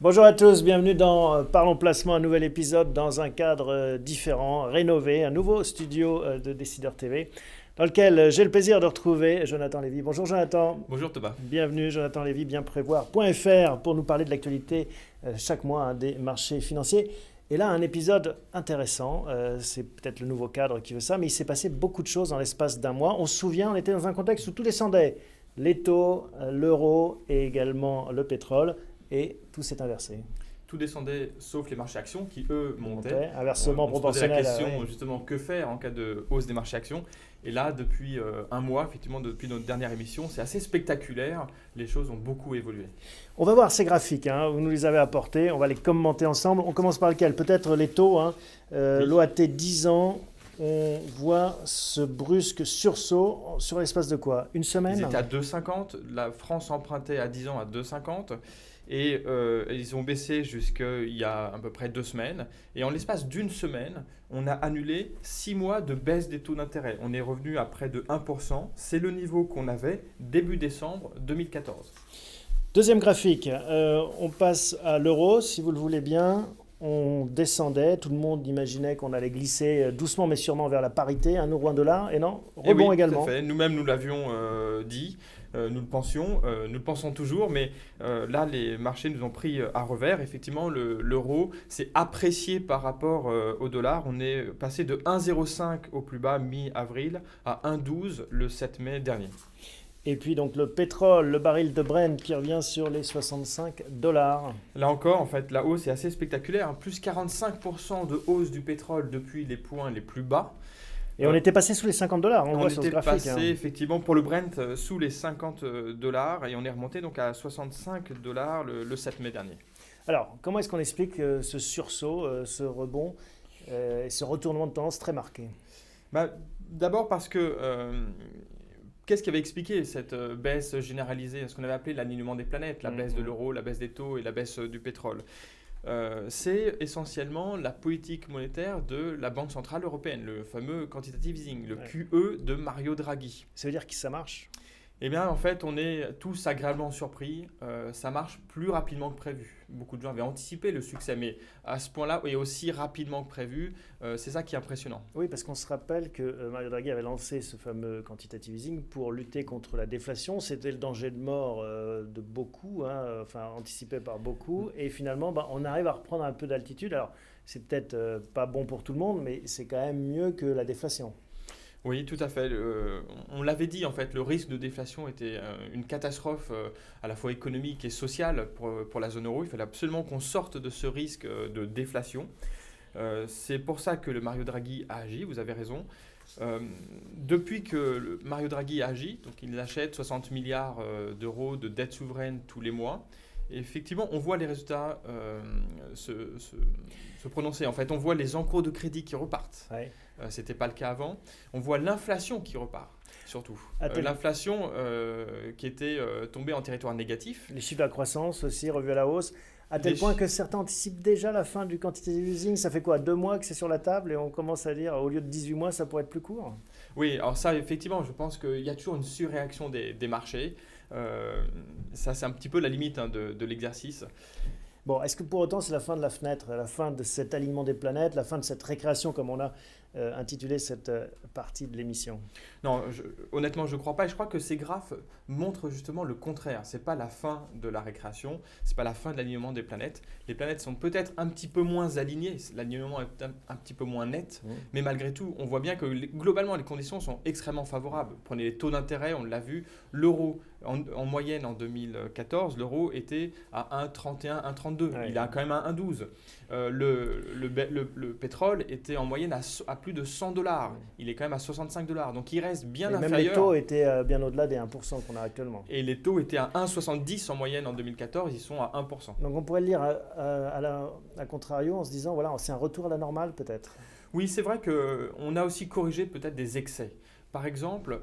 Bonjour à tous, bienvenue dans Parlons Placement, un nouvel épisode dans un cadre différent, rénové, un nouveau studio de Décideur TV, dans lequel j'ai le plaisir de retrouver Jonathan Lévy. Bonjour Jonathan. Bonjour Thomas. Bienvenue Jonathan Lévy, bienprévoir.fr pour nous parler de l'actualité chaque mois des marchés financiers. Et là, un épisode intéressant, c'est peut-être le nouveau cadre qui veut ça, mais il s'est passé beaucoup de choses dans l'espace d'un mois. On se souvient, on était dans un contexte où tout descendait, les taux, l'euro et également le pétrole. Et tout s'est inversé. Tout descendait sauf les marchés actions qui, eux, montaient. Inversement proportionnel. On se posait la question justement que faire en cas de hausse des marchés actions. Et là, depuis un mois, effectivement, depuis notre dernière émission, c'est assez spectaculaire. Les choses ont beaucoup évolué. On va voir ces graphiques, vous nous les avez apportés. On va les commenter ensemble. On commence par lequel? Peut-être les taux. Oui. L'OAT 10 ans, on voit ce brusque sursaut sur l'espace de quoi? Une semaine? Ils étaient à 2,50. La France empruntait à 10 ans à 2,50. Et ils ont baissé jusqu'il y a à peu près 2 semaines. Et en l'espace d'une semaine, on a annulé 6 mois de baisse des taux d'intérêt. On est revenu à près de 1%. C'est le niveau qu'on avait début décembre 2014. Deuxième graphique, on passe à l'euro, si vous le voulez bien. On descendait, tout le monde imaginait qu'on allait glisser doucement mais sûrement vers la parité, 1 euro, 1 dollar. Et non, rebond oui, également. Tout à fait. Nous-mêmes, nous l'avions dit. Nous le pensions, nous le pensons toujours, mais là, les marchés nous ont pris à revers. Effectivement, l'euro s'est apprécié par rapport au dollar. On est passé de 1,05 au plus bas mi-avril à 1,12 le 7 mai dernier. Et puis donc le pétrole, le baril de Brent qui revient sur les 65 dollars. Là encore, en fait, la hausse est assez spectaculaire. Plus 45% de hausse du pétrole depuis les points les plus bas. Et on était passé sous les 50 dollars, on voit sur ce graphique. On était passé effectivement pour le Brent sous les 50 dollars et on est remonté donc à 65 dollars le 7 mai dernier. Alors, comment est-ce qu'on explique ce sursaut, ce rebond et ce retournement de tendance très marqué? D'abord parce que qu'est-ce qui avait expliqué cette baisse généralisée, ce qu'on avait appelé l'alignement des planètes, la baisse de l'euro, la baisse des taux et la baisse du pétrole? C'est essentiellement la politique monétaire de la Banque Centrale Européenne, le fameux quantitative easing, le QE de Mario Draghi. Ça veut dire que ça marche? Eh bien, en fait, on est tous agréablement surpris. Ça marche plus rapidement que prévu. Beaucoup de gens avaient anticipé le succès, mais à ce point-là, et aussi rapidement que prévu, c'est ça qui est impressionnant. Oui, parce qu'on se rappelle que Mario Draghi avait lancé ce fameux quantitative easing pour lutter contre la déflation. C'était le danger de mort de beaucoup, anticipé par beaucoup. Et finalement, on arrive à reprendre un peu d'altitude. Alors, c'est peut-être pas bon pour tout le monde, mais c'est quand même mieux que la déflation. Oui, tout à fait. On l'avait dit, en fait, le risque de déflation était une catastrophe à la fois économique et sociale pour la zone euro. Il fallait absolument qu'on sorte de ce risque de déflation. C'est pour ça que le Mario Draghi a agi, vous avez raison. Depuis que Mario Draghi a agi, donc il achète 60 milliards d'euros de dette souveraine tous les mois. Et effectivement, on voit les résultats se prononcer. En fait, on voit les encours de crédit qui repartent. Ouais. Ce n'était pas le cas avant. On voit l'inflation qui repart, surtout. L'inflation qui était tombée en territoire négatif. Les chiffres de la croissance aussi revus à la hausse. À tel point que certains anticipent déjà la fin du quantitative easing. Ça fait quoi, 2 mois que c'est sur la table et on commence à dire au lieu de 18 mois, ça pourrait être plus court? Oui, alors ça, effectivement, je pense qu'il y a toujours une surréaction des marchés. Ça, c'est un petit peu la limite de l'exercice. Bon, est-ce que pour autant c'est la fin de la fenêtre, la fin de cet alignement des planètes, la fin de cette récréation comme on a intitulé cette partie de l'émission? Non, honnêtement, je ne crois pas. Et je crois que ces graphes montrent justement le contraire. Ce n'est pas la fin de la récréation, ce n'est pas la fin de l'alignement des planètes. Les planètes sont peut-être un petit peu moins alignées, l'alignement est un petit peu moins net, mais malgré tout, on voit bien que globalement, les conditions sont extrêmement favorables. Prenez les taux d'intérêt, on l'a vu, l'euro, en moyenne en 2014, l'euro était à 1,31, 1,32. Ouais. Il a quand même à 1,12. Le pétrole était en moyenne à plus de 100 dollars. Il est quand même à 65 dollars. Donc il reste bien inférieur. Même les taux étaient bien au-delà des 1% qu'on a actuellement. Et les taux étaient à 1,70 en moyenne en 2014. Ils sont à 1%. Donc on pourrait le lire à contrario en se disant, voilà, c'est un retour à la normale peut-être. Oui, c'est vrai qu'on a aussi corrigé peut-être des excès. Par exemple,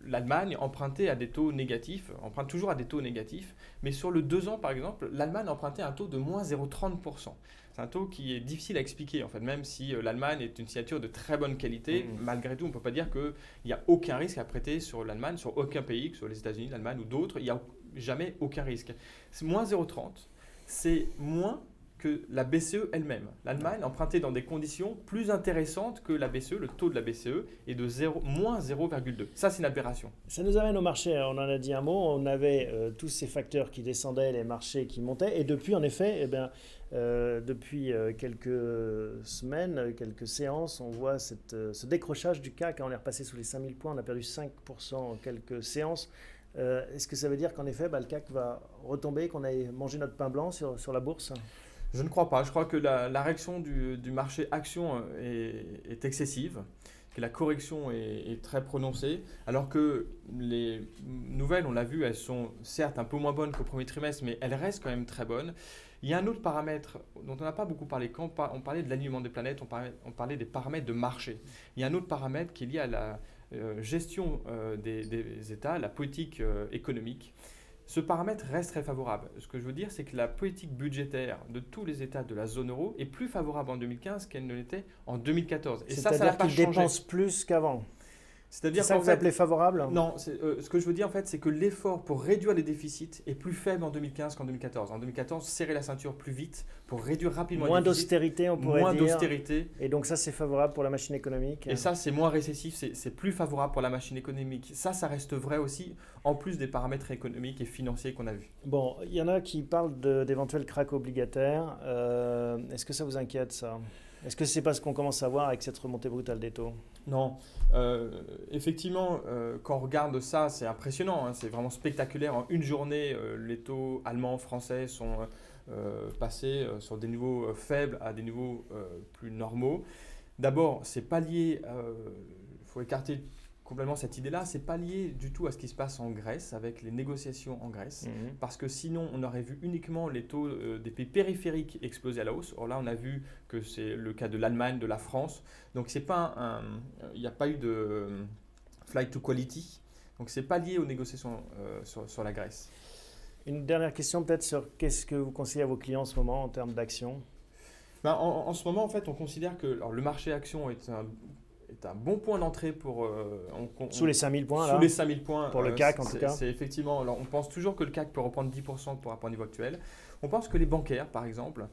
l'Allemagne empruntait à des taux négatifs, emprunte toujours à des taux négatifs, mais sur le 2 ans par exemple, l'Allemagne empruntait un taux de moins 0,30%. C'est un taux qui est difficile à expliquer en fait, même si l'Allemagne est une signature de très bonne qualité, malgré tout on ne peut pas dire qu'il n'y a aucun risque à prêter sur l'Allemagne, sur aucun pays, que ce soit les États-Unis, l'Allemagne ou d'autres, il n'y a jamais aucun risque. C'est moins 0,30, c'est moins que la BCE elle-même. L'Allemagne empruntait dans des conditions plus intéressantes que la BCE, le taux de la BCE est de moins 0,2. Ça, c'est une aberration. Ça nous amène au marché, on en a dit un mot, on avait tous ces facteurs qui descendaient, les marchés qui montaient, et depuis, en effet, depuis quelques semaines, quelques séances, on voit ce décrochage du CAC, on est repassé sous les 5000 points, on a perdu 5% en quelques séances. Est-ce que ça veut dire qu'en effet, le CAC va retomber, qu'on a mangé notre pain blanc sur la bourse ? Je ne crois pas. Je crois que la réaction du marché action est excessive, que la correction est très prononcée, alors que les nouvelles, on l'a vu, elles sont certes un peu moins bonnes qu'au premier trimestre, mais elles restent quand même très bonnes. Il y a un autre paramètre dont on n'a pas beaucoup parlé. Quand on parlait de l'alignement des planètes, on parlait des paramètres de marché. Il y a un autre paramètre qui est lié à la gestion des États, la politique économique. Ce paramètre reste très favorable. Ce que je veux dire, c'est que la politique budgétaire de tous les États de la zone euro est plus favorable en 2015 qu'elle ne l'était en 2014. Et ça n'a pas changé. C'est-à-dire qu'ils dépensent plus qu'avant. C'est ça que vous appelez favorable ? Non, ce que je veux dire en fait, c'est que l'effort pour réduire les déficits est plus faible en 2015 qu'en 2014. En 2014, serrer la ceinture plus vite pour réduire rapidement les déficits. Moins d'austérité, on pourrait dire. Moins d'austérité. Et donc ça, c'est favorable pour la machine économique. Et ça, c'est moins récessif, c'est plus favorable pour la machine économique. Ça reste vrai aussi, en plus des paramètres économiques et financiers qu'on a vus. Bon, il y en a qui parlent d'éventuels cracks obligataires. Est-ce que ça vous inquiète, ça ? Est-ce que c'est parce qu'on commence à voir avec cette remontée brutale des taux ? Non. Effectivement, quand on regarde ça, c'est impressionnant. Hein, c'est vraiment spectaculaire. En une journée, les taux allemands, français sont passés sur des niveaux faibles à des niveaux plus normaux. D'abord, c'est pas lié, il faut écarter complètement cette idée-là, c'est pas lié du tout à ce qui se passe en Grèce, avec les négociations en Grèce, parce que sinon on aurait vu uniquement les taux des pays périphériques exploser à la hausse. Or là on a vu que c'est le cas de l'Allemagne, de la France, donc c'est pas il n'y a pas eu de flight to quality, donc c'est pas lié aux négociations sur la Grèce. Une dernière question peut-être sur qu'est-ce que vous conseillez à vos clients en ce moment en termes d'actions ? En ce moment en fait on considère que le marché action est un bon point d'entrée pour… sous les 5000 points sous là, les 5000 points. Pour le CAC en tout cas. C'est effectivement, alors on pense toujours que le CAC peut reprendre 10% par rapport au niveau actuel. On pense que les bancaires, par exemple,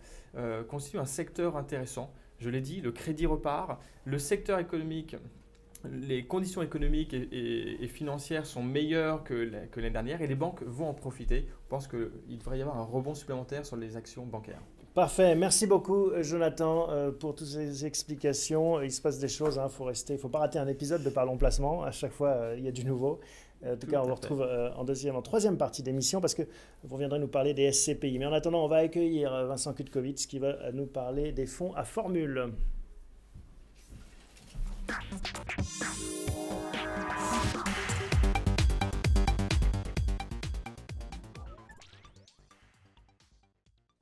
constituent un secteur intéressant. Je l'ai dit, le crédit repart. Le secteur économique, les conditions économiques et financières sont meilleures que l'année dernière et les banques vont en profiter. On pense qu'il devrait y avoir un rebond supplémentaire sur les actions bancaires. Parfait, merci beaucoup Jonathan pour toutes ces explications. Il se passe des choses, il faut pas rater un épisode de Parlons Placement, à chaque fois il y a du nouveau. En tout cas, on vous retrouve en troisième partie d'émission parce que vous reviendrez nous parler des SCPI. Mais en attendant, on va accueillir Vincent Kutkovitz qui va nous parler des fonds à formule.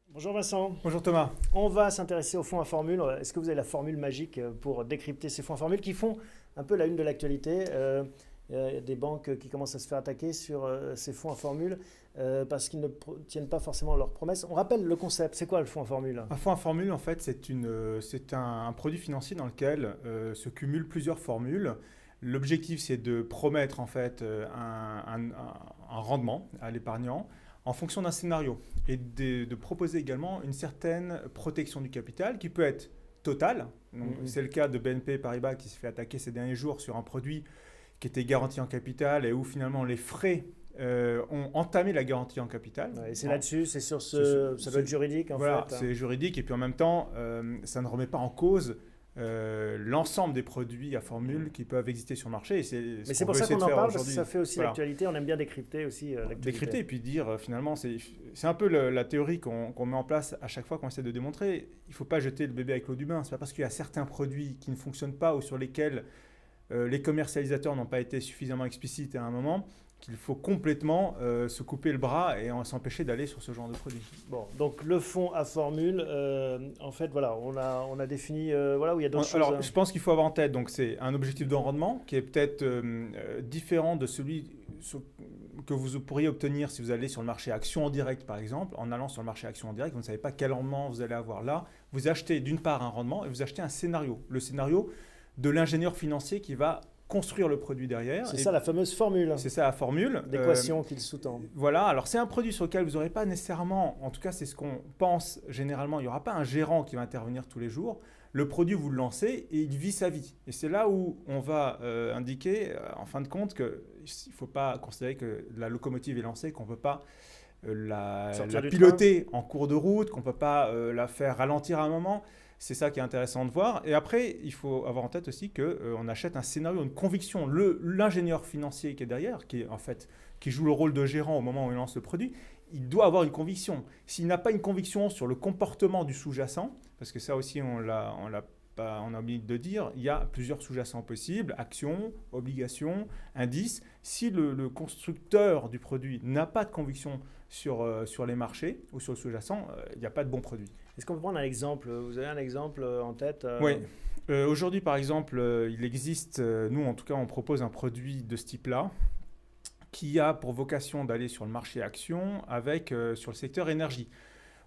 Bonjour Vincent. Bonjour Thomas. On va s'intéresser aux fonds à formule. Est-ce que vous avez la formule magique pour décrypter ces fonds à formule qui font un peu la une de l'actualité ? Il y a des banques qui commencent à se faire attaquer sur ces fonds à formule parce qu'ils ne tiennent pas forcément leurs promesses. On rappelle le concept, c'est quoi le fonds à formule ? Un fonds à formule, en fait, c'est un produit financier dans lequel se cumulent plusieurs formules. L'objectif, c'est de promettre en fait un rendement à l'épargnant en fonction d'un scénario et de proposer également une certaine protection du capital qui peut être totale. C'est le cas de BNP Paribas qui s'est fait attaquer ces derniers jours sur un produit qui était garanti en capital et où finalement les frais ont entamé la garantie en capital. Et c'est là-dessus, c'est sur ça doit être juridique en fait. C'est juridique et puis en même temps, ça ne remet pas en cause l'ensemble des produits à formule qui peuvent exister sur le marché. Mais c'est pour ça qu'on en parle, parce que ça fait aussi l'actualité. On aime bien décrypter aussi l'actualité. Décrypter et puis dire finalement, c'est un peu la théorie qu'on met en place à chaque fois qu'on essaie de démontrer. Il ne faut pas jeter le bébé avec l'eau du bain. Ce n'est pas parce qu'il y a certains produits qui ne fonctionnent pas ou sur lesquels les commercialisateurs n'ont pas été suffisamment explicites à un moment qu'il faut complètement se couper le bras et s'empêcher d'aller sur ce genre de produit. Bon, donc le fonds à formule, en fait, voilà, on a défini, voilà, où il y a d'autres choses. Alors, je pense qu'il faut avoir en tête, donc c'est un objectif de rendement qui est peut-être différent de celui que vous pourriez obtenir si vous allez sur le marché action en direct, par exemple. En allant sur le marché action en direct, vous ne savez pas quel rendement vous allez avoir là. Vous achetez d'une part un rendement et vous achetez un scénario. Le scénario de l'ingénieur financier qui va construire le produit derrière. C'est ça la fameuse formule. C'est ça la formule. D'équation qu'il sous-tend. Voilà, alors c'est un produit sur lequel vous n'aurez pas nécessairement, en tout cas c'est ce qu'on pense généralement, il n'y aura pas un gérant qui va intervenir tous les jours. Le produit, vous le lancez et il vit sa vie. Et c'est là où on va indiquer, en fin de compte, qu'il ne faut pas considérer que la locomotive est lancée, qu'on ne peut pas la piloter en cours de route, qu'on ne peut pas la faire ralentir à un moment. C'est ça qui est intéressant de voir. Et après, il faut avoir en tête aussi qu'on achète un scénario, une conviction. L'ingénieur financier qui est derrière, qui joue le rôle de gérant au moment où il lance le produit, il doit avoir une conviction. S'il n'a pas une conviction sur le comportement du sous-jacent, parce que ça aussi on a oublié de dire, il y a plusieurs sous-jacents possibles, actions, obligations, indices. Si le constructeur du produit n'a pas de conviction sur les marchés ou sur le sous-jacent, il n'y a pas de bon produit. Est-ce qu'on peut prendre un exemple? Vous avez un exemple en tête? Oui. Aujourd'hui, par exemple, il existe, nous en tout cas, on propose un produit de ce type-là qui a pour vocation d'aller sur le marché action sur le secteur énergie.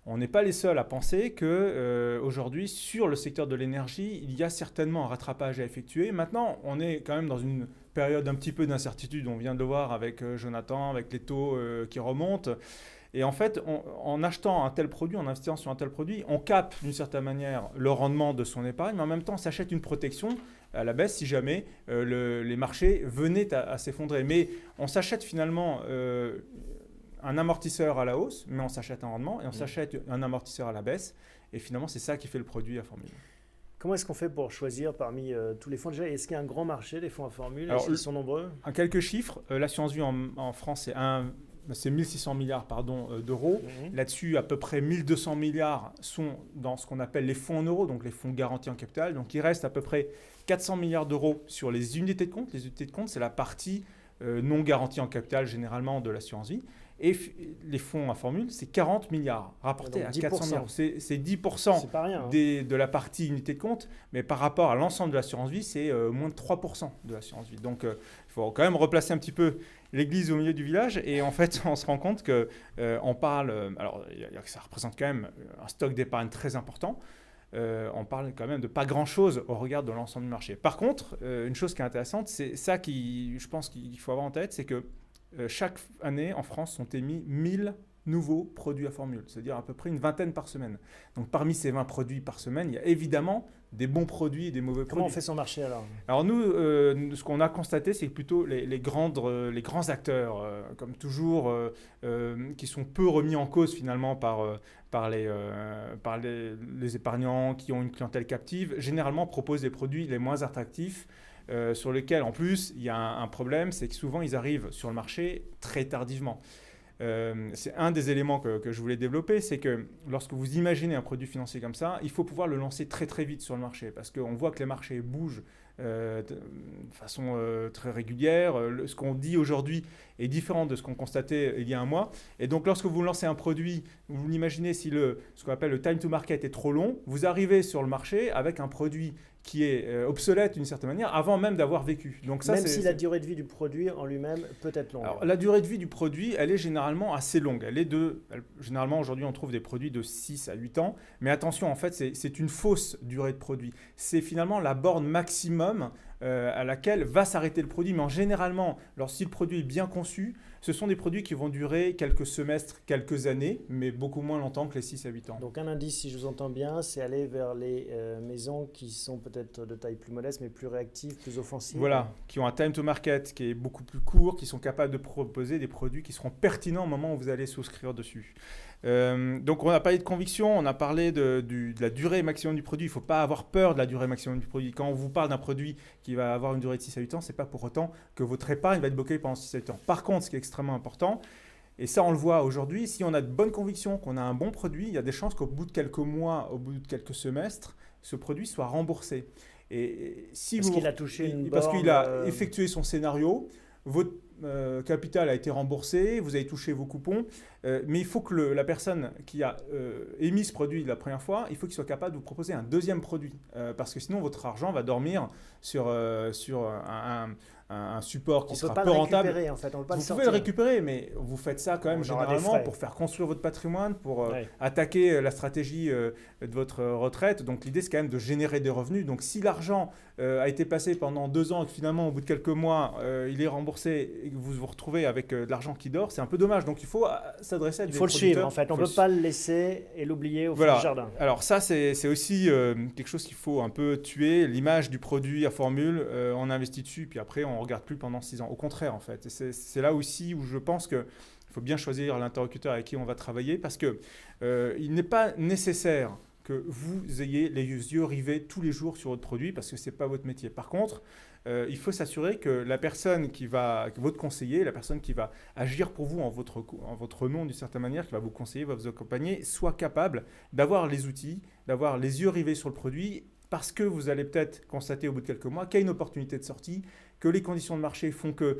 On n'est pas les seuls à penser qu'aujourd'hui, sur le secteur de l'énergie, il y a certainement un rattrapage à effectuer. Maintenant, on est quand même dans une période un petit peu d'incertitude. On vient de le voir avec Jonathan, avec les taux qui remontent. Et en fait, en achetant un tel produit, en investissant sur un tel produit, on capte d'une certaine manière le rendement de son épargne, mais en même temps, on s'achète une protection à la baisse si jamais les marchés venaient à s'effondrer. Mais on s'achète finalement un amortisseur à la hausse, mais on s'achète un rendement, et on s'achète un amortisseur à la baisse. Et finalement, c'est ça qui fait le produit à formule. Comment est-ce qu'on fait pour choisir parmi tous les fonds? Déjà, est-ce qu'il y a un grand marché des fonds à formule? Alors, ils sont nombreux? Quelques chiffres. L'assurance vie en France, c'est 1600 milliards d'euros. Là-dessus, à peu près 1200 milliards sont dans ce qu'on appelle les fonds en euros, donc les fonds garantis en capital. Donc il reste à peu près 400 milliards d'euros sur les unités de compte. Les unités de compte, c'est la partie non garantie en capital généralement de l'assurance vie. Et les fonds à formule, c'est 40 milliards rapportés à 400 milliards. C'est 10% c'est pas rien, hein. de la partie unité de compte, mais par rapport à l'ensemble de l'assurance vie, c'est moins de 3% de l'assurance vie. Donc il faut quand même replacer un petit peu l'église au milieu du village. Et en fait, on se rend compte qu'on parle, ça représente quand même un stock d'épargne très important. On parle quand même de pas grand-chose au regard de l'ensemble du marché. Par contre, une chose qui est intéressante, c'est ça je pense qu'il faut avoir en tête, c'est que chaque année, en France, sont émis 1000 nouveaux produits à formule, c'est-à-dire à peu près une vingtaine par semaine. Donc parmi ces 20 produits par semaine, il y a évidemment des bons produits et des mauvais produits. Comment on fait son marché alors? Alors nous, ce qu'on a constaté, c'est que plutôt les grands acteurs, comme toujours, qui sont peu remis en cause finalement par les épargnants qui ont une clientèle captive, généralement proposent des produits les moins attractifs, sur lesquels en plus il y a un problème, c'est que souvent ils arrivent sur le marché très tardivement. C'est un des éléments que je voulais développer, c'est que lorsque vous imaginez un produit financier comme ça, il faut pouvoir le lancer très très vite sur le marché, parce qu'on voit que les marchés bougent de façon très régulière. Ce qu'on dit aujourd'hui est différent de ce qu'on constatait il y a un mois. Et donc lorsque vous lancez un produit, vous l'imaginez, si ce qu'on appelle le time to market est trop long, vous arrivez sur le marché avec un produit qui est obsolète d'une certaine manière avant même d'avoir vécu. Donc ça, même si la durée de vie du produit en lui-même peut être longue. Alors, la durée de vie du produit, elle est généralement assez longue. Généralement, aujourd'hui, on trouve des produits de 6 à 8 ans. Mais attention, en fait, c'est une fausse durée de produit. C'est finalement la borne maximum à laquelle va s'arrêter le produit. Mais généralement, si le produit est bien conçu, ce sont des produits qui vont durer quelques semestres, quelques années, mais beaucoup moins longtemps que les 6 à 8 ans. Donc un indice, si je vous entends bien, c'est aller vers les maisons qui sont peut-être de taille plus modeste, mais plus réactives, plus offensives. Voilà, qui ont un time to market qui est beaucoup plus court, qui sont capables de proposer des produits qui seront pertinents au moment où vous allez souscrire dessus. Donc on a parlé de conviction, on a parlé de la durée maximum du produit. Il ne faut pas avoir peur de la durée maximum du produit. Quand on vous parle d'un produit qui va avoir une durée de 6 à 8 ans, ce n'est pas pour autant que votre épargne va être bloquée pendant 6 à 8 ans. Par contre, ce qui est extrêmement important, et ça on le voit aujourd'hui, si on a de bonnes convictions, qu'on a un bon produit, il y a des chances qu'au bout de quelques mois, au bout de quelques semestres, ce produit soit remboursé. Et si parce qu'il a touché une borne, parce qu'il a effectué son scénario, capital a été remboursé, vous avez touché vos coupons, mais il faut que la personne qui a émis ce produit la première fois, il faut qu'il soit capable de vous proposer un deuxième produit, parce que sinon votre argent va dormir sur un support qui sera peu rentable. En fait, on peut pas vous le pouvez le récupérer, mais vous faites ça quand même généralement pour faire construire votre patrimoine, pour attaquer la stratégie de votre retraite. Donc l'idée, c'est quand même de générer des revenus. Donc si l'argent a été passé pendant 2 ans et que finalement, au bout de quelques mois, il est remboursé et que vous vous retrouvez avec de l'argent qui dort, c'est un peu dommage. Donc il faut s'adresser à des producteurs. Il faut le suivre, en fait. On ne peut pas le laisser et l'oublier au fond du jardin. Alors ça, c'est aussi quelque chose qu'il faut un peu tuer, l'image du produit à formule. On investit dessus, puis après, on ne regarde plus pendant 6 ans. Au contraire, en fait. C'est là aussi où je pense qu'il faut bien choisir l'interlocuteur avec qui on va travailler, parce qu'il n'est pas nécessaire que vous ayez les yeux rivés tous les jours sur votre produit, parce que ce n'est pas votre métier. Par contre, il faut s'assurer que la personne votre conseiller, la personne qui va agir pour vous en votre nom d'une certaine manière, qui va vous conseiller, va vous accompagner, soit capable d'avoir les outils, d'avoir les yeux rivés sur le produit, parce que vous allez peut-être constater au bout de quelques mois qu'il y a une opportunité de sortie, que les conditions de marché font que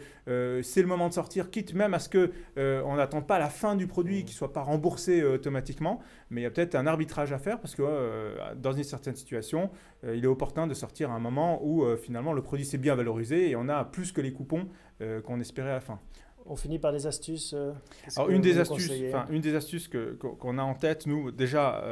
c'est le moment de sortir, quitte même à ce qu'on n'attend pas la fin du produit, qu'il ne soit pas remboursé automatiquement. Mais il y a peut-être un arbitrage à faire, parce que dans une certaine situation, il est opportun de sortir à un moment où finalement le produit s'est bien valorisé et on a plus que les coupons qu'on espérait à la fin. On finit par des astuces. Alors une des astuces qu'on a en tête, nous, déjà,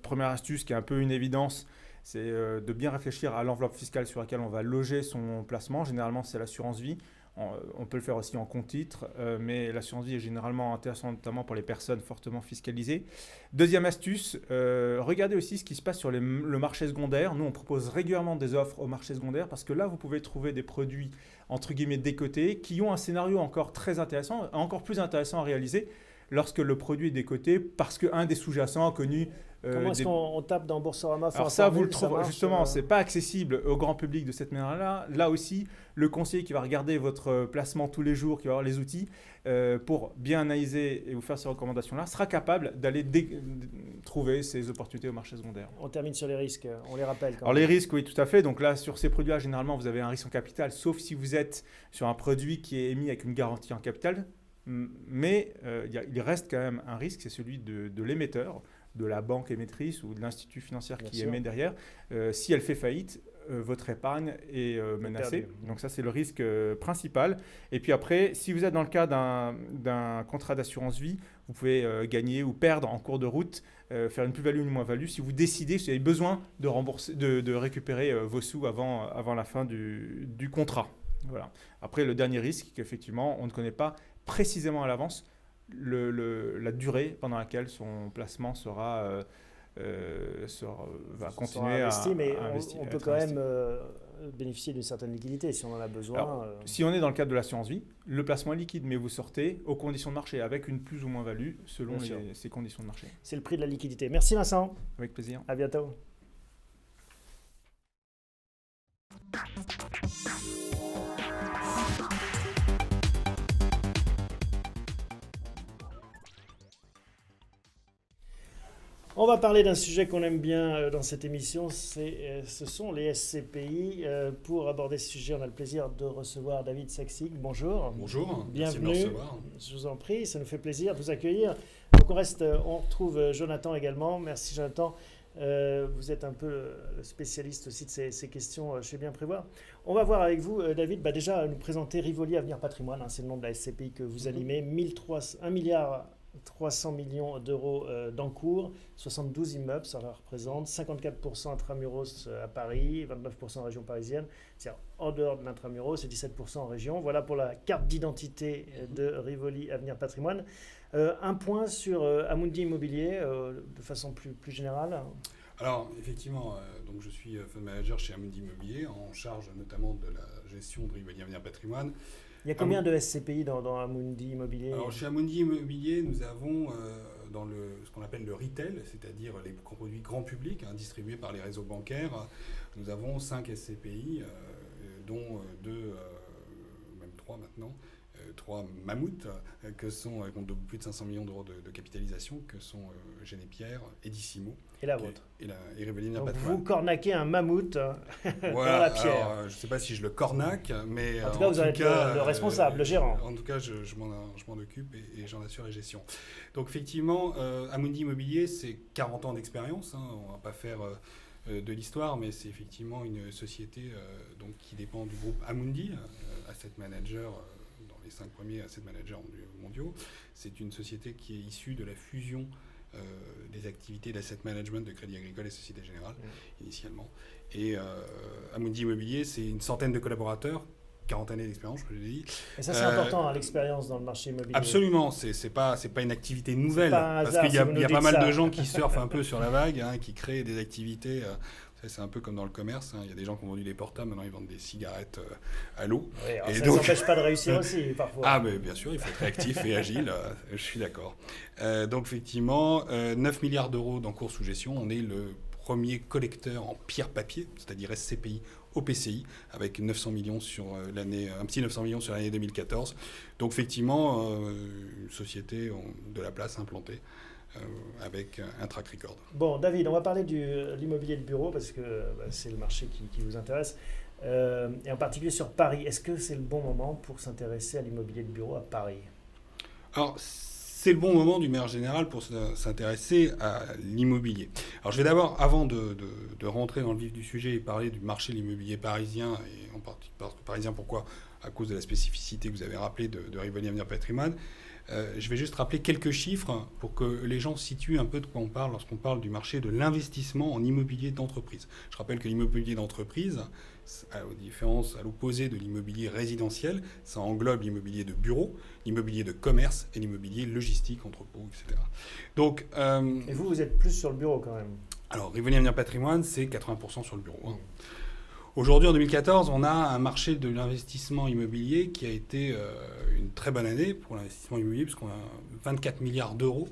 première astuce qui est un peu une évidence, c'est de bien réfléchir à l'enveloppe fiscale sur laquelle on va loger son placement. Généralement, c'est l'assurance vie. On peut le faire aussi en compte titre, mais l'assurance vie est généralement intéressante, notamment pour les personnes fortement fiscalisées. Deuxième astuce, regardez aussi ce qui se passe sur le marché secondaire. Nous, on propose régulièrement des offres au marché secondaire, parce que là, vous pouvez trouver des produits, entre guillemets, décotés, qui ont un scénario encore très intéressant, encore plus intéressant à réaliser lorsque le produit est décoté, parce qu'un des sous-jacents a connu... Comment est-ce qu'on tape dans Boursorama? Alors ça, vous le trouvez, justement, ce n'est pas accessible au grand public de cette manière-là. Là aussi, le conseiller qui va regarder votre placement tous les jours, qui va avoir les outils pour bien analyser et vous faire ces recommandations-là, sera capable d'aller trouver ces opportunités au marché secondaire. On termine sur les risques, on les rappelle. Alors les risques, oui, tout à fait. Donc là, sur ces produits-là, généralement, vous avez un risque en capital, sauf si vous êtes sur un produit qui est émis avec une garantie en capital. Mais il reste quand même un risque, c'est celui de l'émetteur, de la banque émettrice ou de l'institut financier qui émet derrière. Si elle fait faillite, votre épargne est menacée. Donc ça, c'est le risque principal. Et puis après, si vous êtes dans le cas d'un contrat d'assurance vie, vous pouvez gagner ou perdre en cours de route, faire une plus-value ou une moins-value si vous décidez, si vous avez besoin de récupérer vos sous avant la fin du contrat. Voilà. Après, le dernier risque, qu'effectivement, on ne connaît pas précisément à l'avance la durée pendant laquelle son placement va continuer à investir. Mais on peut quand même bénéficier d'une certaine liquidité si on en a besoin. Alors, si on est dans le cadre de l'assurance vie, le placement est liquide, mais vous sortez aux conditions de marché avec une plus ou moins value selon ces conditions de marché. C'est le prix de la liquidité. Merci Vincent. Avec plaisir. À bientôt. On va parler d'un sujet qu'on aime bien dans cette émission, ce sont les SCPI. Pour aborder ce sujet, on a le plaisir de recevoir David Saxig. Bonjour. Bonjour, bienvenue. Merci de me recevoir. Je vous en prie, ça nous fait plaisir de vous accueillir. Donc on retrouve Jonathan également. Merci Jonathan. Vous êtes un peu le spécialiste aussi de ces questions chez Bien Prévoir. On va voir avec vous, David, déjà nous présenter Rivoli Avenir Patrimoine. C'est le nom de la SCPI que vous animez. 1 milliard 300 millions d'euros d'encours, 72 immeubles, ça représente 54% intramuros à Paris, 29% en région parisienne, c'est-à-dire en dehors de l'intramuros, et 17% en région. Voilà pour la carte d'identité de Rivoli Avenir Patrimoine. Un point sur Amundi Immobilier, de façon plus générale. Alors, effectivement, donc je suis fund manager chez Amundi Immobilier, en charge notamment de la gestion de Rivoli Avenir Patrimoine. Il y a combien de SCPI dans Amundi Immobilier? Alors, chez Amundi Immobilier, nous avons dans ce qu'on appelle le retail, c'est-à-dire les produits grand public distribués par les réseaux bancaires, nous avons 5 SCPI, dont 2, même 3 maintenant, trois mammouths qui ont plus de 500 millions d'euros de capitalisation, que sont Génépierre, Edissimo Et la vôtre. et Riveliner Donc Patrimoine. vous cornaquez un mammouth dans Voilà, la pierre. alors, je ne sais pas si je le cornaque, mais En tout cas, vous en êtes le responsable, le gérant. En tout cas, je m'en occupe et j'en assure la gestion. Donc effectivement, Amundi Immobilier, c'est 40 ans d'expérience. On ne va pas faire de l'histoire, mais c'est effectivement une société donc, qui dépend du groupe Amundi, Asset Manager, dans les 5 premiers Asset Managers mondiaux. C'est une société qui est issue de la fusion des activités d'asset management de Crédit Agricole et Société Générale, initialement. Et Amundi Immobilier, c'est une centaine de collaborateurs, 40 années d'expérience, je l'ai dit. Et ça, c'est important, l'expérience dans le marché immobilier. Absolument, c'est pas une activité nouvelle, pas un parce hasard qu'il y si a, vous nous il y a dites pas mal ça. de gens qui surfent un peu sur la vague, qui créent des activités. C'est un peu comme dans le commerce. Il y a des gens qui ont vendu des portables, maintenant ils vendent des cigarettes à l'eau. Oui, alors Et ça ne donc- s'empêche pas de réussir aussi, parfois. Ah, mais bien sûr, il faut être réactif et agile, je suis d'accord. Donc, effectivement, 9 milliards d'euros d'encours sous gestion. On est le premier collecteur en pierre-papier, c'est-à-dire SCPI au PCI, avec 900 millions sur l'année, un petit 900 millions sur l'année 2014. Donc, effectivement, une société de la place implantée. Avec un track record. Bon, David, on va parler de l'immobilier de bureau parce que c'est le marché qui vous intéresse. Et en particulier sur Paris. Est-ce que c'est le bon moment pour s'intéresser à l'immobilier de bureau à Paris? Alors, c'est le bon moment d'une manière générale pour s'intéresser à l'immobilier. Alors, je vais d'abord, avant de rentrer dans le vif du sujet et parler du marché de l'immobilier parisien, et en particulier parisien, pourquoi? À cause de la spécificité que vous avez rappelée de Riveliner Patrimoine. Je vais juste rappeler quelques chiffres pour que les gens situent un peu de quoi on parle lorsqu'on parle du marché de l'investissement en immobilier d'entreprise. Je rappelle que l'immobilier d'entreprise, à l'opposé de l'immobilier résidentiel, ça englobe l'immobilier de bureau, l'immobilier de commerce et l'immobilier logistique, entrepôt, etc. Donc, Et vous êtes plus sur le bureau quand même. alors, Riveliner Patrimoine, c'est 80% sur le bureau. Aujourd'hui, en 2014, on a un marché de l'investissement immobilier qui a été une très bonne année pour l'investissement immobilier, puisqu'on a 24 milliards d'euros.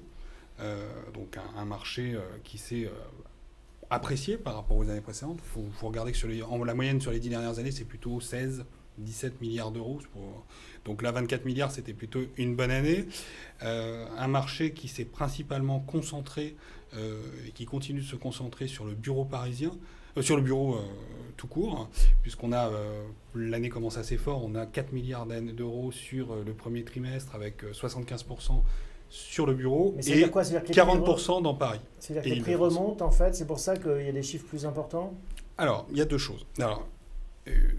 Donc un marché qui s'est apprécié par rapport aux années précédentes. Il faut regarder que la moyenne sur les 10 dernières années, c'est plutôt 17 milliards d'euros. Donc là, 24 milliards, c'était plutôt une bonne année. Un marché qui s'est principalement concentré et qui continue de se concentrer sur le bureau parisien. Sur le bureau tout court, puisqu'on a, l'année commence assez fort, on a 4 milliards d'euros sur le premier trimestre avec 75% sur le bureau Mais ça veut dire et quoi? Ça veut dire que les prix 40% dans Paris. C'est-à-dire que Et les prix Île-de-France. remontent en fait, c'est pour ça qu'il y a des chiffres plus importants? Alors, il y a deux choses. Alors,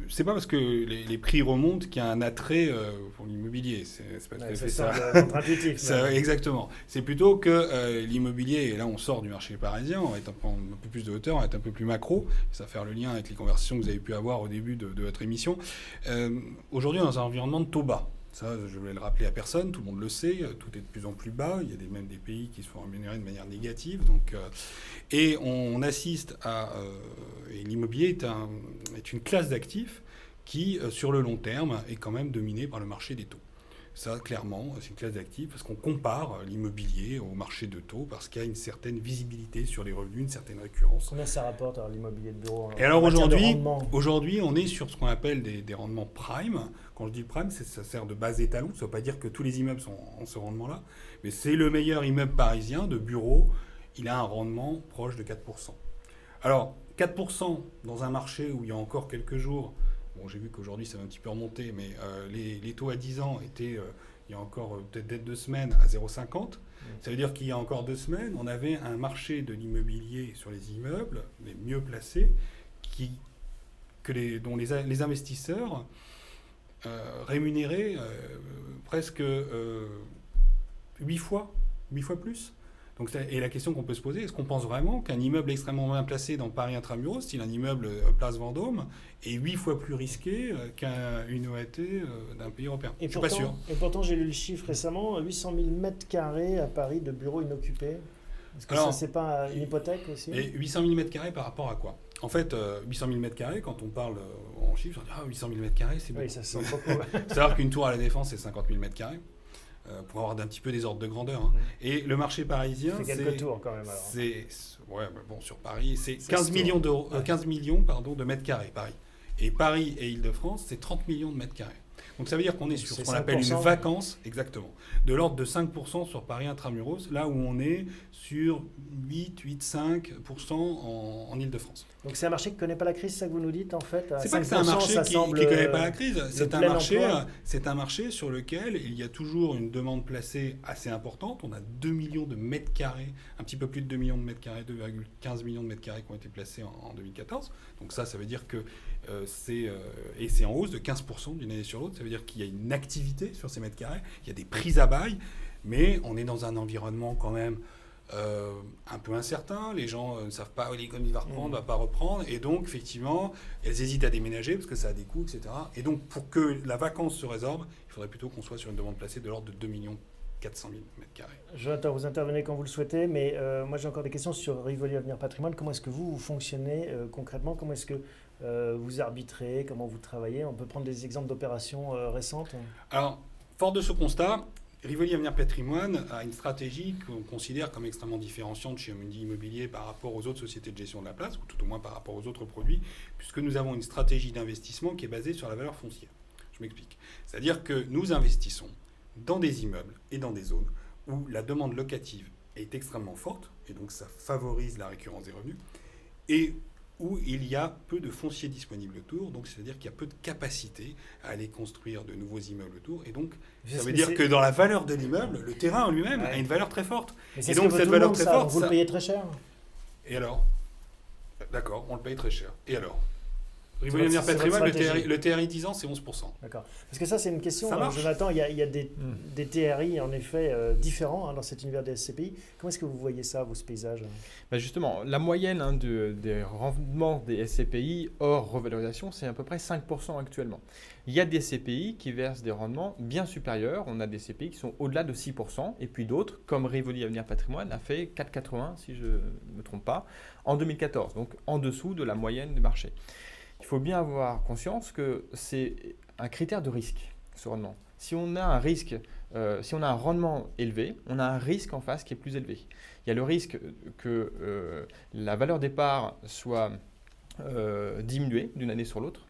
c'est pas parce que les prix remontent qu'il y a un attrait pour l'immobilier. C'est pas tout à fait ça. semble contre-intuitif. Exactement. C'est plutôt que l'immobilier, et là on sort du marché parisien, on va être un peu plus de hauteur, on va être un peu plus macro, ça va faire le lien avec les conversations que vous avez pu avoir au début de votre émission. Aujourd'hui, on est dans un environnement de taux bas. Ça, je vais le rappeler à personne, tout le monde le sait, tout est de plus en plus bas, il y a même des pays qui se font rémunérer de manière négative. Donc, et on assiste à... et l'immobilier est une classe d'actifs qui, sur le long terme, est quand même dominée par le marché des taux. Ça, clairement, c'est une classe d'actifs parce qu'on compare l'immobilier au marché de taux parce qu'il y a une certaine visibilité sur les revenus, une certaine récurrence. Combien ça rapporte alors, l'immobilier de bureau? Et alors en matière de aujourd'hui, rendement on est sur ce qu'on appelle des rendements prime. Quand je dis prime, ça sert de base d'étalon. Ça ne veut pas dire que tous les immeubles sont en ce rendement-là, mais c'est le meilleur immeuble parisien de bureau. Il a un rendement proche de 4%. Alors, 4% dans un marché où il y a encore quelques jours, bon, j'ai vu qu'aujourd'hui ça va un petit peu remonter, mais les taux à 10 ans étaient, il y a encore peut-être 2 semaines, à 0,50. Ça veut dire qu'il y a encore 2 semaines, on avait un marché de l'immobilier sur les immeubles, les mieux placés, dont les investisseurs rémunéraient presque 8 fois plus. Donc, et la question qu'on peut se poser, est-ce qu'on pense vraiment qu'un immeuble extrêmement bien placé dans Paris Intramuros, style un immeuble Place Vendôme, est 8 fois plus risqué qu'une OAT d'un pays européen? Je ne suis pas sûr. Et pourtant, j'ai lu le chiffre récemment, 800 000 mètres carrés à Paris de bureaux inoccupés. Est-ce que Alors, ça, c'est pas une hypothèque aussi? Et 800 000 mètres carrés par rapport à quoi? En fait, 800 000 mètres carrés, quand on parle en chiffres, on dit 800 000 mètres carrés, c'est beaucoup. Oui, ça sent beaucoup. C'est-à-dire qu'une tour à la Défense, c'est 50 000 mètres carrés. Pour avoir d'un petit peu des ordres de grandeur. Hein. Et le marché parisien, c'est quelques tours quand même alors. Ouais, mais bon, sur Paris, c'est 15 tours. millions d'euros, 15 millions de mètres carrés, Paris. Et Paris et Île-de-France, c'est 30 millions de mètres carrés. Donc ça veut dire qu'on est sur C'est ce qu'on appelle une 5%. vacance, exactement, de l'ordre de 5% sur Paris intramuros, là où on est sur 8,5% en Île-de-France. Donc c'est un marché qui ne connaît pas la crise, c'est ça que vous nous dites en fait? À C'est pas que c'est un 5%, marché ça qui semble, ne connaît pas la crise, c'est un plein marché sur lequel il y a toujours une demande placée assez importante. On a 2 millions de mètres carrés, un petit peu plus de 2 millions de mètres carrés, 2,15 millions de mètres carrés qui ont été placés en 2014. Donc ça veut dire que c'est en hausse de 15% d'une année sur l'autre. Ça veut dire qu'il y a une activité sur ces mètres carrés, il y a des prises à bail, mais on est dans un environnement quand même un peu incertain. Les gens ne savent pas où l'économie va reprendre, va pas reprendre, et donc effectivement, elles hésitent à déménager parce que ça a des coûts, etc. Et donc pour que la vacance se résorbe, il faudrait plutôt qu'on soit sur une demande placée de l'ordre de 2 400 000 mètres carrés. Jonathan, vous intervenez quand vous le souhaitez, mais moi j'ai encore des questions sur Rivoli Avenir Patrimoine. Comment est-ce que vous fonctionnez concrètement? Comment est-ce que vous arbitrez? Comment vous travaillez? On peut prendre des exemples d'opérations récentes? Alors, fort de ce constat, Rivoli Avenir Patrimoine a une stratégie qu'on considère comme extrêmement différenciante chez Amundi Immobilier par rapport aux autres sociétés de gestion de la place, ou tout au moins par rapport aux autres produits, puisque nous avons une stratégie d'investissement qui est basée sur la valeur foncière. Je m'explique. C'est-à-dire que nous investissons dans des immeubles et dans des zones où la demande locative est extrêmement forte, et donc ça favorise la récurrence des revenus, et où il y a peu de foncier disponible autour, donc c'est-à-dire qu'il y a peu de capacité à aller construire de nouveaux immeubles autour, et donc ça veut dire que dans la valeur de l'immeuble, le terrain en lui-même a une valeur très forte. Mais Et donc cette valeur très forte, vous le payez très cher? Et alors? D'accord, on le paye très cher. Et alors? Rivoli Avenir C'est votre Patrimoine, stratégie. le TRI 10 ans, c'est 11%. D'accord. Parce que ça, c'est une question, Ça marche. Jonathan, il y a des TRI, en effet, différents dans cet univers des SCPI. Comment est-ce que vous voyez ça, vous, ce paysage? Bah justement, la moyenne des rendements des SCPI hors revalorisation, c'est à peu près 5% actuellement. Il y a des SCPI qui versent des rendements bien supérieurs. On a des SCPI qui sont au-delà de 6%. Et puis d'autres, comme Rivoli Avenir Patrimoine, a fait 4,80, si je ne me trompe pas, en 2014. Donc en dessous de la moyenne du marché. Il faut bien avoir conscience que c'est un critère de risque, ce rendement. Si on a un risque, si on a un rendement élevé, on a un risque en face qui est plus élevé. Il y a le risque que la valeur départ soit diminuée d'une année sur l'autre.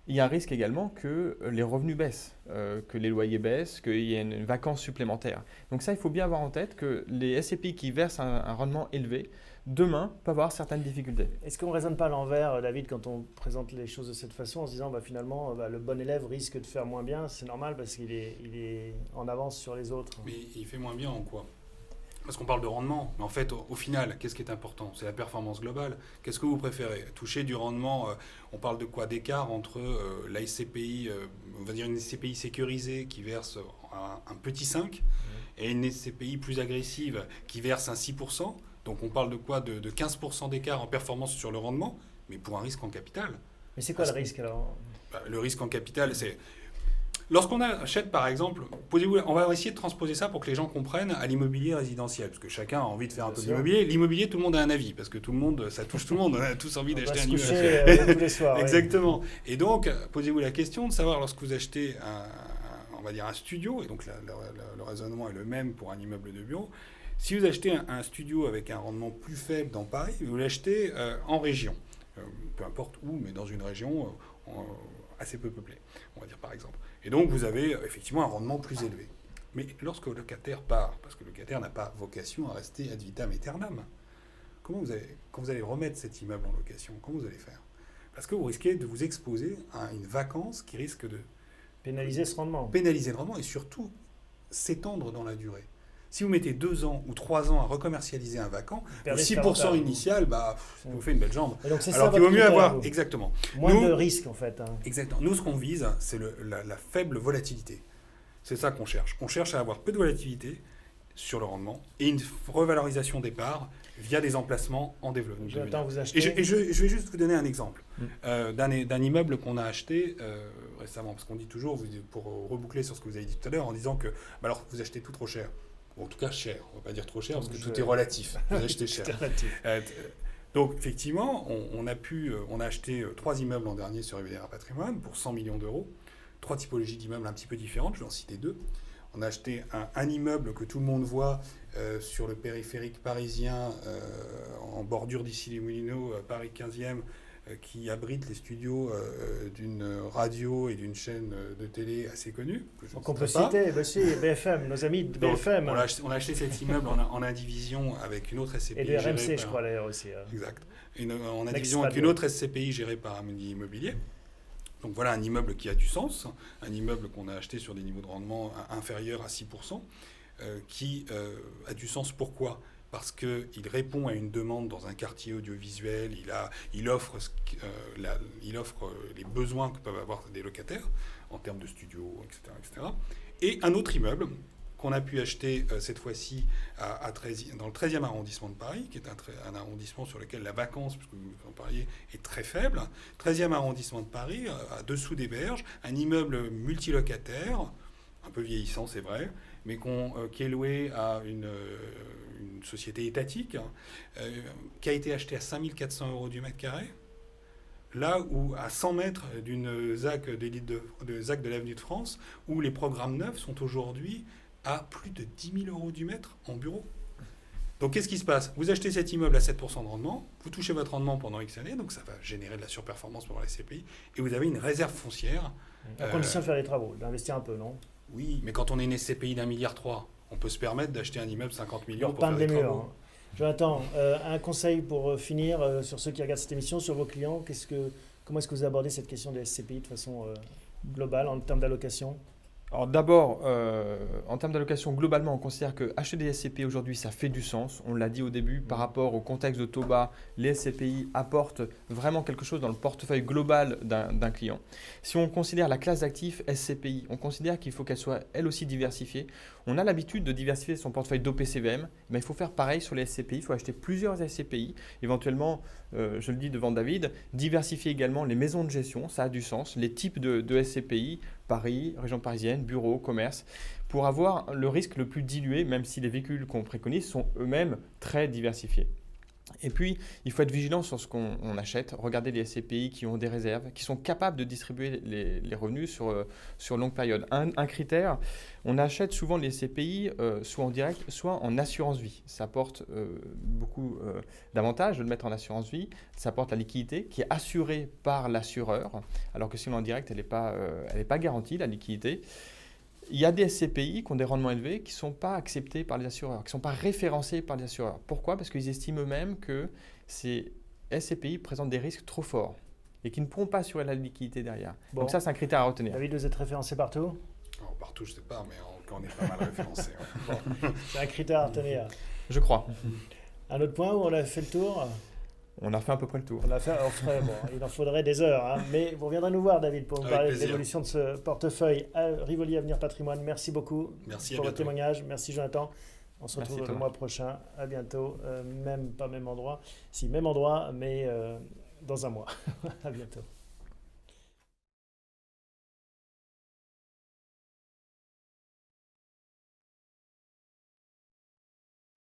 Il y a un risque également que les revenus baissent, que les loyers baissent, qu'il y ait une vacance supplémentaire. Donc ça, il faut bien avoir en tête que les SCPI qui versent un rendement élevé, demain, peuvent avoir certaines difficultés. Est-ce qu'on ne raisonne pas à l'envers, David, quand on présente les choses de cette façon, en se disant finalement, le bon élève risque de faire moins bien? C'est normal parce qu'il est en avance sur les autres. Mais il fait moins bien en quoi? Parce qu'on parle de rendement, mais en fait, au final, qu'est-ce qui est important? C'est la performance globale. Qu'est-ce que vous préférez? Toucher du rendement, on parle de quoi? D'écart entre la SCPI, on va dire une SCPI sécurisée qui verse un petit 5, et une SCPI plus agressive qui verse un 6%. Donc on parle de quoi? De 15% d'écart en performance sur le rendement, mais pour un risque en capital. Mais c'est quoi le risque alors? Le risque en capital, c'est... Lorsqu'on achète, par exemple, on va essayer de transposer ça pour que les gens comprennent à l'immobilier résidentiel, parce que chacun a envie de faire un peu d'immobilier. L'immobilier, tout le monde a un avis, parce que ça touche tout le monde, on a tous envie d'acheter un immeuble. Tous les soirs. Exactement. Ouais. Et donc, posez-vous la question de savoir, lorsque vous achetez on va dire un studio, et donc le raisonnement est le même pour un immeuble de bureau, si vous achetez un studio avec un rendement plus faible dans Paris, vous l'achetez en région, peu importe où, mais dans une région assez peu peuplée, on va dire par exemple. Et donc vous avez effectivement un rendement plus élevé. Mais lorsque le locataire part, parce que le locataire n'a pas vocation à rester ad vitam aeternam, quand vous allez remettre cet immeuble en location, comment vous allez faire? Parce que vous risquez de vous exposer à une vacance qui risque de pénaliser ce rendement. Pénaliser le rendement et surtout s'étendre dans la durée. Si vous mettez 2 ans ou 3 ans à recommercialiser un vacant, le 6% initial, ça vous fait une belle jambe. Donc c'est alors qu'il vaut mieux avoir... Exactement. Moins de risques en fait. Exactement. Nous, ce qu'on vise, c'est la faible volatilité. C'est ça qu'on cherche. On cherche à avoir peu de volatilité sur le rendement et une revalorisation des parts via des emplacements en développement. Vous achetez... Et je vais juste vous donner un exemple d'un immeuble qu'on a acheté récemment. Parce qu'on dit toujours, pour reboucler sur ce que vous avez dit tout à l'heure, en disant que alors, vous achetez tout trop cher. En tout cas cher, on ne va pas dire trop cher parce que tout est relatif. Vous achetez cher. Donc effectivement, on a acheté 3 immeubles l'an dernier sur Rivoli Avenir Patrimoine pour 100 millions d'euros. 3 typologies d'immeubles un petit peu différentes, je vais en citer 2. On a acheté un immeuble que tout le monde voit sur le périphérique parisien, en bordure d'Issy-les-Moulineaux, Paris 15e, qui abrite les studios d'une radio et d'une chaîne de télé assez connue. Donc on peut citer aussi BFM, nos amis de BFM. On a acheté cet immeuble en indivision avec une autre SCPI. Et de RMC, je crois d'ailleurs aussi. Exact. En indivision avec une autre SCPI gérée par Amundi Immobilier. Donc voilà un immeuble qui a du sens, un immeuble qu'on a acheté sur des niveaux de rendement inférieurs à 6%, qui a du sens. Pourquoi ? Parce qu'il répond à une demande dans un quartier audiovisuel, il offre les besoins que peuvent avoir des locataires en termes de studios, etc., etc. Et un autre immeuble qu'on a pu acheter cette fois-ci dans le 13e arrondissement de Paris, qui est un arrondissement sur lequel la vacance, puisque vous en parliez, est très faible. 13e arrondissement de Paris, à dessous des Berges, un immeuble multilocataire, un peu vieillissant, c'est vrai, mais qui est loué à une société étatique, qui a été acheté à 5 400 € du mètre carré, là où à 100 mètres d'une ZAC de l'avenue de France, où les programmes neufs sont aujourd'hui à plus de 10 000 € du mètre en bureau. Donc qu'est-ce qui se passe ? Vous achetez cet immeuble à 7% de rendement, vous touchez votre rendement pendant X années, donc ça va générer de la surperformance pour les SCPI, et vous avez une réserve foncière. À condition de faire les travaux, d'investir un peu, non ? Oui, mais quand on est une SCPI d'1,3 milliard, on peut se permettre d'acheter un immeuble 50 millions pour pour faire peindre des les travaux. murs. Jonathan, un conseil pour finir sur ceux qui regardent cette émission, sur vos clients. Comment est-ce que vous abordez cette question des SCPI de façon globale en termes d'allocation ? Alors d'abord, en termes d'allocation, globalement, on considère que acheter des SCPI aujourd'hui, ça fait du sens. On l'a dit au début, par rapport au contexte de taux bas, les SCPI apportent vraiment quelque chose dans le portefeuille global d'un client. Si on considère la classe d'actifs SCPI, on considère qu'il faut qu'elle soit elle aussi diversifiée. On a l'habitude de diversifier son portefeuille d'OPCVM, mais il faut faire pareil sur les SCPI. Il faut acheter plusieurs SCPI. Éventuellement, je le dis devant David, diversifier également les maisons de gestion, ça a du sens, les types de SCPI, Paris, région parisienne, bureaux, commerce, pour avoir le risque le plus dilué, même si les véhicules qu'on préconise sont eux-mêmes très diversifiés. Et puis, il faut être vigilant sur ce qu'on achète, regarder les SCPI qui ont des réserves, qui sont capables de distribuer les revenus sur longue période. Un critère, on achète souvent les SCPI soit en direct, soit en assurance vie. Ça apporte beaucoup d'avantages de le mettre en assurance vie. Ça apporte la liquidité qui est assurée par l'assureur, alors que si on est en direct, elle n'est pas garantie, la liquidité. Il y a des SCPI qui ont des rendements élevés qui ne sont pas acceptés par les assureurs, qui ne sont pas référencés par les assureurs. Pourquoi ? Parce qu'ils estiment eux-mêmes que ces SCPI présentent des risques trop forts et qui ne pourront pas assurer la liquidité derrière. Bon. Donc ça, c'est un critère à retenir. David, vous êtes référencé partout ? Alors, partout, je ne sais pas, mais on est pas mal référencé. Ouais. Bon. C'est un critère à retenir. Je crois. Un autre point où on a fait le tour ? On a fait à peu près le tour. Il en faudrait des heures, hein. Mais vous reviendrez nous voir, David, pour nous Avec parler plaisir. de l'évolution de ce portefeuille. Rivoli Avenir Patrimoine, merci beaucoup Merci, pour à votre bientôt. témoignage. Merci, Jonathan. On se Merci, retrouve le Thomas. mois prochain. À bientôt. Pas même endroit. Si, même endroit, mais dans un mois. À bientôt.